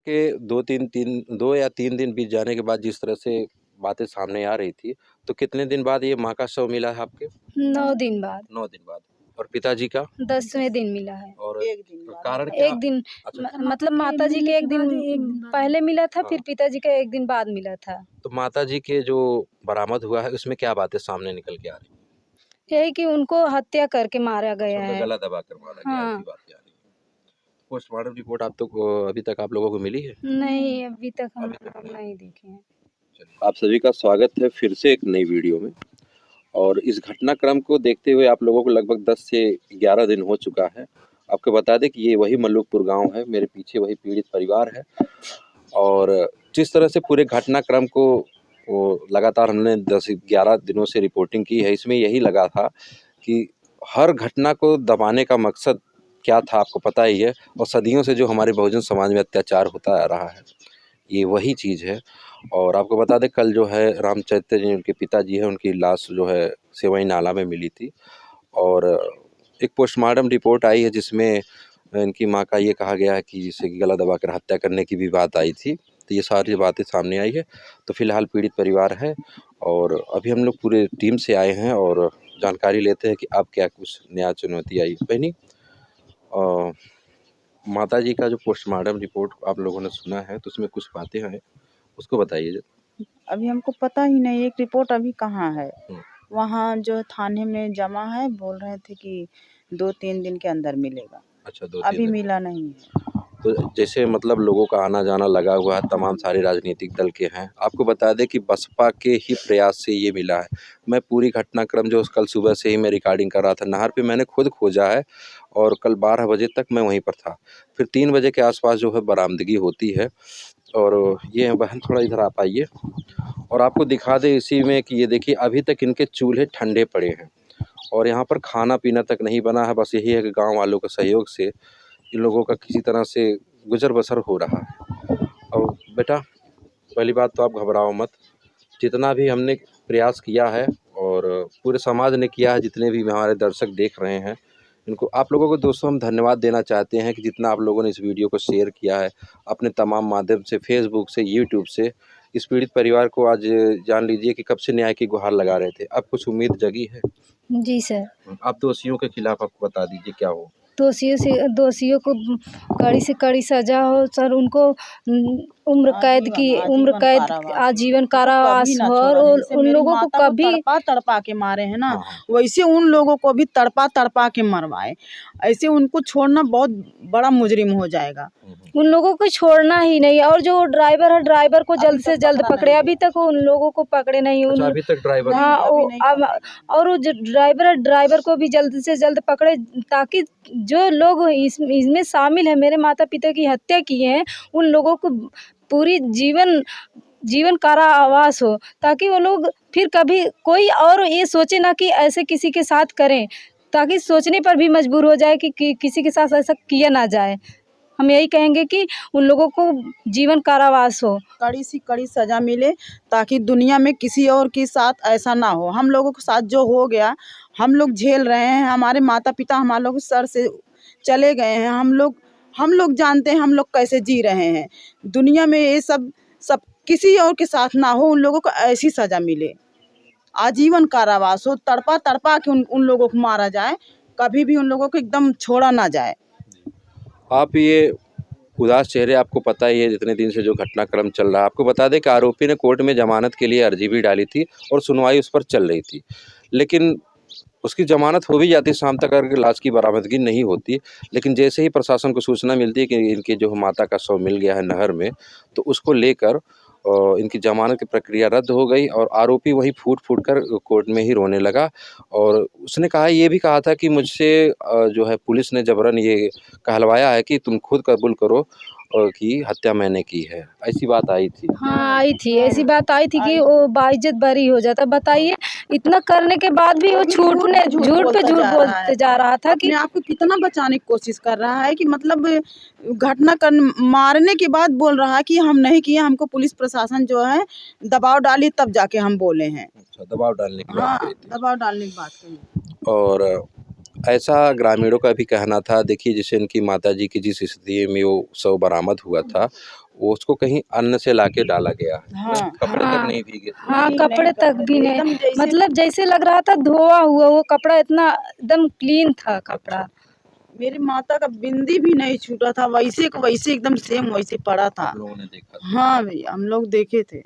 के 2 या 3 दिन बीत जाने के बाद जिस तरह से बातें सामने आ रही थी, तो कितने दिन बाद ये माँ का शव मिला है आपके? 9 दिन बाद। 9 दिन बाद। और पिताजी का? 10वें दिन मिला है। और 1 दिन बाद। कारण क्या? 1 दिन अच्छा, मतलब माताजी के 1 दिन पहले मिला था, हाँ। फिर पिताजी का 1 दिन बाद मिला था। तो माताजी के जो बरामद हुआ है उसमें क्या बातें सामने निकल के आ रही हैं? यही कि उनको हत्या करके मारा गया उनका है। गला दबाकर मारा गया, हाँ। ऐसी बातें आ रही हैं। पोस्टमार्टम रिपोर्ट अभी तक आप लोगों को मिली है? नहीं, अभी तक हम अभी तक नहीं देखे हैं। आप सभी का स्वागत है फिर से एक नई वीडियो में। और इस घटनाक्रम को देखते हुए आप लोगों को लगभग 10 से 11 दिन हो चुका है। आपको बता दें कि ये वही मल्लुकपुर गांव है, मेरे पीछे वही पीड़ित परिवार है। और जिस तरह से पूरे घटनाक्रम को लगातार हमने 10-11 दिनों से रिपोर्टिंग की है, इसमें यही लगा था कि हर घटना को दबाने का मकसद क्या था आपको पता ही है। और सदियों से जो हमारे बहुजन समाज में अत्याचार होता आ रहा है, ये वही चीज़ है। और आपको बता दें कल जो है रामचरित्र जी उनके पिताजी है, उनकी लाश जो है सेवई नाला में मिली थी। और एक पोस्टमार्टम रिपोर्ट आई है जिसमें इनकी माँ का ये कहा गया है कि जिससे कि गला दबाकर हत्या करने की भी बात आई थी। तो ये सारी बातें सामने आई है। तो फिलहाल पीड़ित परिवार है और अभी हम लोग पूरे टीम से आए हैं और जानकारी लेते हैं कि अब क्या कुछ नया चुनौती आई। बहनी, माता जी का जो पोस्टमार्टम रिपोर्ट आप लोगों ने सुना है तो उसमें कुछ बातें हैं, उसको बताइए। अभी हमको पता ही नहीं एक रिपोर्ट अभी कहाँ है। वहाँ जो थाने में जमा है, बोल रहे थे कि 2-3 दिन के अंदर मिलेगा। अच्छा, 2-3 अभी दिन। मिला नहीं है। तो जैसे मतलब लोगों का आना जाना लगा हुआ है, तमाम सारे राजनीतिक दल के हैं। आपको बता दें कि बसपा के ही प्रयास से ये मिला है। मैं पूरी घटनाक्रम जो कल सुबह से ही मैं रिकॉर्डिंग कर रहा था, नहर पे मैंने खुद खोजा है और कल 12 बजे तक मैं वहीं पर था। फिर 3 बजे के आसपास जो है बरामदगी होती है। और ये बहन थोड़ा इधर आप आइए और आपको दिखा दें इसी में कि ये देखिए अभी तक इनके चूल्हे ठंडे पड़े हैं और यहाँ पर खाना पीना तक नहीं बना है। बस यही है कि गाँव वालों के सहयोग से इन लोगों का किसी तरह से गुजर बसर हो रहा है। और बेटा, पहली बात तो आप घबराओ मत। जितना भी हमने प्रयास किया है और पूरे समाज ने किया है, जितने भी हमारे दर्शक देख रहे हैं, इनको आप लोगों को दोस्तों हम धन्यवाद देना चाहते हैं कि जितना आप लोगों ने इस वीडियो को शेयर किया है अपने तमाम माध्यम से, फेसबुक से, यूट्यूब से। इस पीड़ित परिवार को आज जान लीजिए कि कब से न्याय की गुहार लगा रहे थे। अब कुछ उम्मीद जगी है? जी सर। आप दोषियों के खिलाफ आपको बता दीजिए क्या हो। दोषियों को कड़ी से कड़ी सजा हो सर। उनको उम्र कैद आजीवन कारावास हो। और उन लोगों को कभी तड़पा के मारे हैं ना, हाँ। वैसे उन लोगों को भी तड़पा के मरवाए। ऐसे उनको छोड़ना बहुत बड़ा मुजरिम हो जाएगा। उन लोगों को छोड़ना ही नहीं। और जो ड्राइवर है, ड्राइवर को जल्द से जल्द पकड़े। अभी तक उन लोगों को पकड़े नहीं। अच्छा, अभी तक ड्राइवर? हाँ, और वो जो ड्राइवर है, ड्राइवर को भी जल्द से जल्द पकड़े, ताकि जो लोग इसमें शामिल है, मेरे माता पिता की हत्या किए हैं, उन लोगों को पूरी जीवन कारावास हो, ताकि वो लोग फिर कभी कोई और ये सोचे ना कि ऐसे किसी के साथ करें, ताकि सोचने पर भी मजबूर हो जाए कि किसी के साथ ऐसा किया ना जाए। हम यही कहेंगे कि उन लोगों को जीवन कारावास हो, कड़ी से कड़ी सजा मिले, ताकि दुनिया में किसी और के साथ ऐसा ना हो। हम लोगों के साथ जो हो गया, हम लोग झेल रहे हैं। हमारे माता पिता हमारे लोग सर से चले गए हैं। हम लोग जानते हैं हम लोग कैसे जी रहे हैं। दुनिया में ये सब किसी और के साथ ना हो। उन लोगों को ऐसी सजा मिले, आजीवन कारावास हो। तड़पा के उन लोगों को मारा जाए, कभी भी उन लोगों को एकदम छोड़ा ना जाए। आप ये उदास चेहरे, आपको पता ही है जितने दिन से जो घटनाक्रम चल रहा है। आपको बता दें कि आरोपी ने कोर्ट में जमानत के लिए अर्जी भी डाली थी और सुनवाई उस पर चल रही थी, लेकिन उसकी जमानत हो भी जाती, शाम तक अगर लाश की बरामदगी नहीं होती। लेकिन जैसे ही प्रशासन को सूचना मिलती है कि इनके जो माता का शव मिल गया है नहर में, तो उसको लेकर इनकी जमानत की प्रक्रिया रद्द हो गई और आरोपी वही फूट कर कोर्ट में ही रोने लगा। और उसने कहा, ये भी कहा था कि मुझसे जो है पुलिस ने जबरन ये कहलवाया है कि तुम खुद कबूल करो कि हत्या मैंने की है। ऐसी बात आई थी। हाँ, आई थी। ऐसी बात आई थी कि वो बाइज्जत बरी हो जाता। बताइए, इतना करने के बाद भी वो झूठ पे झूठ बोलते जा रहा था कि अपने आप को कितना बचाने की कोशिश कर रहा है। कि मतलब घटना कर मारने के बाद बोल रहा है कि हम नहीं किए, हमको पुलिस प्रशासन जो है दबाव डाली, तब जाके हम बोले हैं। अच्छा, दबाव डालने की बात कही थी। दबाव डालने की बात कही। और ऐसा ग्रामीणों का भी कहना था। देखिए, जैसे इनकी माताजी की जिस स्थिति में वो शव बरामद हुआ था, वो उसको कहीं अन्न से लाके डाला गया है ना? हाँ कपड़े तक हाँ नहीं भीगे थे। हाँ, नहीं कपड़े तक कपड़े भी थे नहीं, एकदम जैसे मतलब जैसे लग रहा था धोआ हुआ वो कपड़ा, इतना एकदम क्लीन था कपड़ा। मेरी माता का बिंदी भी नहीं छूटा था, वैसे को वैसे एकदम सेम वैसे पड़ा था। आप लोगों ने देखा था। हाँ भैया, हम लोग देखे थे।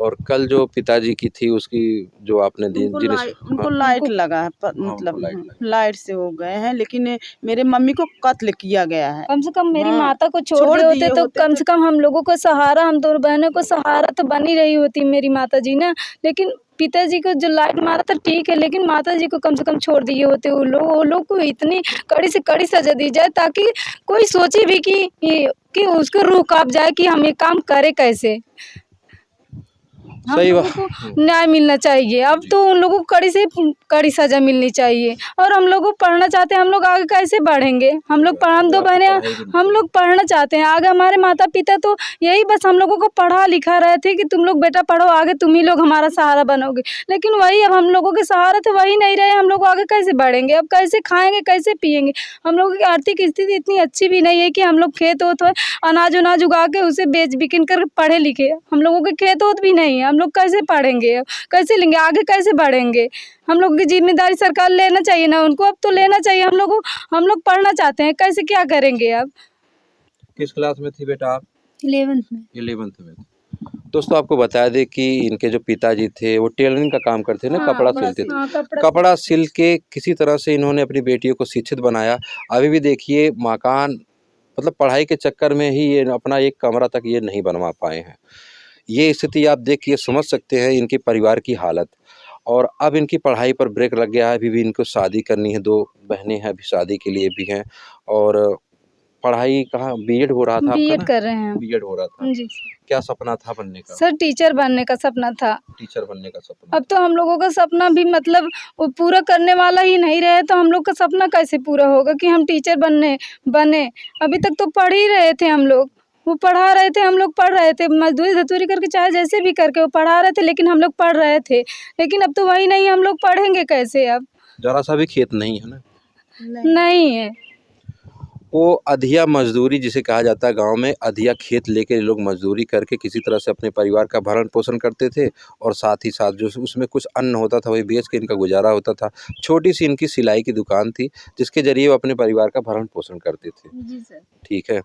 और कल जो पिताजी की थी उसकी जो आपने उनको जिनिस उनको हाँ, लाइट उनको लगा है हाँ, मतलब उनको लाइट लगी। लाइट से हो गए हैं, लेकिन मेरे मम्मी को कत्ल किया गया है। कम से कम मेरी हाँ, माता को छोड़ छोड़ दिए होते दिए तो होते कम तो से कम हम लोगों को सहारा, हम दोनों बहनों को सहारा तो बन ही रही होती मेरी माता जी ना। लेकिन पिताजी को जो लाइट मारा था ठीक है, लेकिन माता जी को कम से कम छोड़ दिए होते वो लोग को इतनी कड़ी से कड़ी सजा दी जाए ताकि कोई सोचे भी कि उसको रूह काँप जाए कि हम ये काम करें कैसे। हम सही लोगों बात। को न्याय मिलना चाहिए। अब तो उन लोगों को कड़ी से कड़ी सज़ा मिलनी चाहिए। और हम लोग पढ़ना चाहते हैं, हम लोग आगे कैसे बढ़ेंगे? हम लोग हम दो बहनें, हम लोग पढ़ना चाहते हैं आगे। हमारे माता पिता तो यही बस हम लोगों को पढ़ा लिखा रहे थे कि तुम लोग बेटा पढ़ो, आगे तुम ही लोग हमारा सहारा बनोगे। लेकिन वही अब हम लोगों के सहारा तो वही नहीं रहे, हम लोग आगे कैसे बढ़ेंगे? अब कैसे खाएंगे, कैसे पिएंगे? हम लोगों की आर्थिक स्थिति इतनी अच्छी भी नहीं है कि हम लोग खेत वोत अनाज उनाज उगा के उसे बेच बिकिन कर पढ़े लिखे। हम लोगों के खेत वोत भी नहीं है, हम लोग कैसे पढ़ेंगे? कैसे लेंगे, आगे कैसे बढ़ेंगे? हम लोग की जिम्मेदारी सरकार लेना चाहिए ना उनको, अब तो लेना चाहिए हम लोगों। हम लोग पढ़ना चाहते हैं, कैसे क्या करेंगे अब? किस क्लास में थी बेटा आप? 11th में। 11th में। दोस्तों आपको बता दें कि इनके जो पिताजी थे वो टेलरिंग का काम करते थे ना, हाँ, कपड़ा सिलते थे। हाँ, कपड़ा सिल के किसी तरह से इन्होंने अपनी बेटियों को शिक्षित बनाया। अभी भी देखिए मकान, मतलब पढ़ाई के चक्कर में ही ये अपना एक कमरा तक ये नहीं बनवा पाए हैं। ये स्थिति आप देख के समझ सकते हैं इनके परिवार की हालत। और अब इनकी पढ़ाई पर ब्रेक लग गया है, अभी भी इनको शादी करनी है, 2 बहनें हैं, अभी शादी के लिए भी हैं। और पढ़ाई कहाँ, बीएड हो रहा था आपका बीएड ना? कर रहे हैं। बीएड हो रहा था। जी सर। क्या सपना था बनने का? सर टीचर बनने का सपना था। टीचर बनने का सपना। अब तो हम लोगों का सपना भी मतलब वो पूरा करने वाला ही नहीं रहे, तो हम लोग का सपना कैसे पूरा होगा कि हम टीचर बने? अभी तक तो पढ़ ही रहे थे हम लोग, वो पढ़ा रहे थे, हम लोग पढ़ रहे थे, मजदूरी धतूरी करके चाहे जैसे भी करके वो पढ़ा रहे थे, लेकिन हम लोग पढ़ रहे थे। लेकिन अब तो वही नहीं, हम लोग पढ़ेंगे कैसे अब? जरा सा भी खेत नहीं है ना। नहीं है। वो अधिया मजदूरी जिसे कहा जाता है, गांव में अधिया खेत लेके लोग मजदूरी करके किसी तरह से अपने परिवार का भरण पोषण करते थे। और साथ ही साथ जो उसमें कुछ अन्न होता था वही बेच के इनका गुजारा होता था। छोटी सी इनकी सिलाई की दुकान थी जिसके जरिए वो अपने परिवार का भरण पोषण करते थे। जी सर। ठीक है।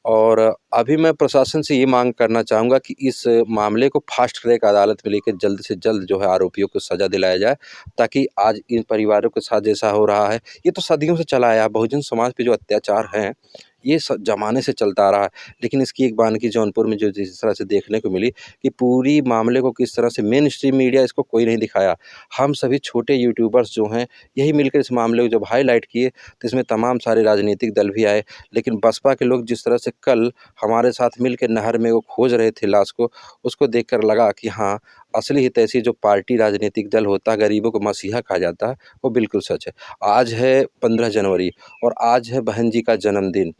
और अभी मैं प्रशासन से ये मांग करना चाहूँगा कि इस मामले को फास्ट ट्रैक अदालत में लेकर जल्द से जल्द जो है आरोपियों को सज़ा दिलाया जाए, ताकि आज इन परिवारों के साथ जैसा हो रहा है, ये तो सदियों से चला आया। बहुजन समाज पे जो अत्याचार हैं ये ज़माने से चलता आ रहा है। लेकिन इसकी एक बानगी जौनपुर में जो जिस तरह से देखने को मिली कि पूरी मामले को किस तरह से मेन स्ट्रीम मीडिया इसको कोई नहीं दिखाया। हम सभी छोटे यूट्यूबर्स जो हैं यही मिलकर इस मामले को जब हाईलाइट किए तो इसमें तमाम सारे राजनीतिक दल भी आए। लेकिन बसपा के लोग जिस तरह से कल हमारे साथ मिलकर नहर में वो खोज रहे थे लाश को, उसको देखकर लगा कि हाँ, असली हितैषी जो पार्टी राजनीतिक दल होता है, गरीबों को मसीहा कहा जाता है, वो बिल्कुल सच है। आज है 15 जनवरी और आज है बहन जी का जन्मदिन।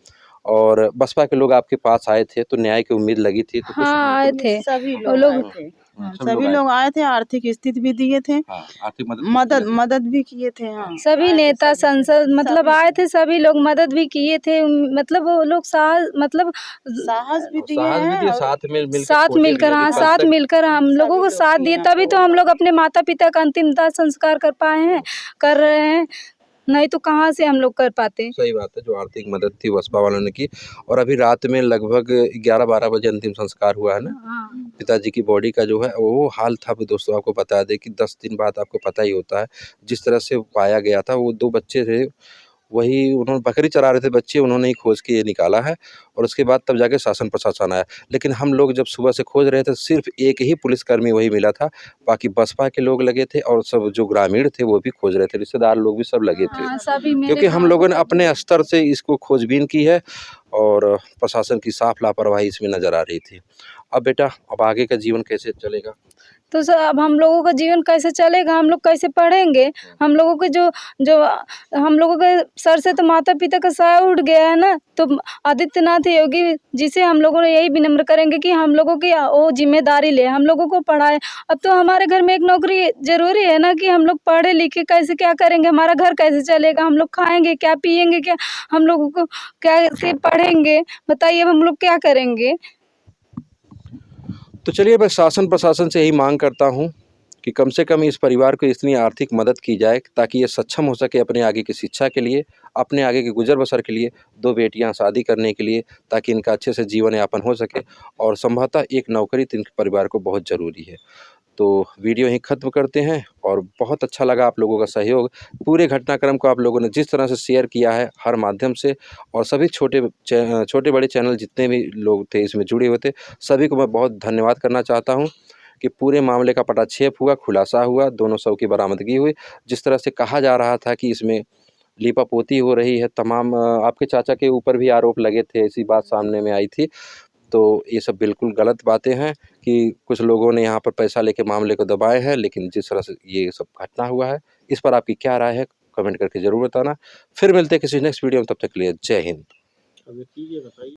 और बसपा के लोग आपके पास आए थे तो न्याय की उम्मीद लगी थी तो कुछ हाँ, आए थे। सभी वो लोग लोग आए थे। हाँ, सब सभी लोग आए थे, आर्थिक स्थिति भी दिए थे, आर्थिक मदद भी किए थे। हाँ, सभी नेता संसद मतलब आए थे, सभी लोग मदद भी किए थे। मतलब वो लोग साहस भी दिए हैं और साथ मिलकर हाँ, साथ मिलकर हम लोगों को साथ दिए, तभी तो हम लोग अपने माता पिता का अंतिम दाह संस्कार कर पाए हैं, कर रहे हैं। नहीं तो कहाँ से हम लोग कर पाते। सही बात है, जो आर्थिक मदद थी बसपा वालों ने की। और अभी रात में लगभग 11-12 बजे अंतिम संस्कार हुआ है ना। हाँ। पिताजी की बॉडी का जो है वो हाल था। दोस्तों आपको बता दें कि 10 दिन बाद आपको पता ही होता है जिस तरह से पाया गया था। वो 2 बच्चे थे, वही उन्होंने बकरी चरा रहे थे बच्चे, उन्होंने ही खोज के ये निकाला है। और उसके बाद तब जाके शासन प्रशासन आया। लेकिन हम लोग जब सुबह से खोज रहे थे सिर्फ एक ही पुलिसकर्मी वही मिला था, बाकी बसपा के लोग लगे थे और सब जो ग्रामीण थे वो भी खोज रहे थे, रिश्तेदार लोग भी सब लगे थे। हाँ, सभी मेरे क्योंकि हम गाँव लोगों ने अपने स्तर से इसको खोजबीन की है और प्रशासन की साफ लापरवाही इसमें नज़र आ रही थी। अब बेटा, अब आगे का जीवन कैसे चलेगा? तो सर अब हम लोगों का जीवन कैसे चलेगा? हम लोग कैसे पढ़ेंगे? हम लोगों के जो हम लोगों के सर से तो माता पिता का साया उठ गया है ना। तो आदित्यनाथ योगी जी से हम लोगों ने यही विनम्र करेंगे कि हम लोगों की वो जिम्मेदारी ले, हम लोगों को पढ़ाए। अब तो हमारे घर में एक नौकरी ज़रूरी है ना कि हम लोग पढ़े लिखे कैसे क्या करेंगे? हमारा घर कैसे चलेगा? हम लोग खाएंगे क्या, पिएंगे क्या? हम लोगों को कैसे पढ़ेंगे? बताइए, अब हम लोग क्या करेंगे? तो चलिए मैं शासन प्रशासन से यही मांग करता हूँ कि कम से कम इस परिवार को इतनी आर्थिक मदद की जाए ताकि ये सक्षम हो सके अपने आगे की शिक्षा के लिए, अपने आगे की गुजर बसर के लिए, 2 बेटियां शादी करने के लिए, ताकि इनका अच्छे से जीवन यापन हो सके और संभवतः एक नौकरी तो इनके परिवार को बहुत ज़रूरी है। तो वीडियो यहीं ख़त्म करते हैं और बहुत अच्छा लगा आप लोगों का सहयोग। पूरे घटनाक्रम को आप लोगों ने जिस तरह से शेयर किया है हर माध्यम से, और सभी छोटे बड़े चैनल जितने भी लोग थे इसमें जुड़े हुए थे, सभी को मैं बहुत धन्यवाद करना चाहता हूँ कि पूरे मामले का पटाक्षेप हुआ, खुलासा हुआ, दोनों शव की बरामदगी हुई। जिस तरह से कहा जा रहा था कि इसमें लीपापोती हो रही है, तमाम आपके चाचा के ऊपर भी आरोप लगे थे, ऐसी बात सामने में आई थी। तो ये सब बिल्कुल गलत बातें हैं कि कुछ लोगों ने यहाँ पर पैसा लेके मामले को दबाए हैं, लेकिन जिस तरह से ये सब घटना हुआ है, इस पर आपकी क्या राय है? कमेंट करके ज़रूर बताना। फिर मिलते हैं किसी नेक्स्ट वीडियो में, तब तक के लिए जय हिंद।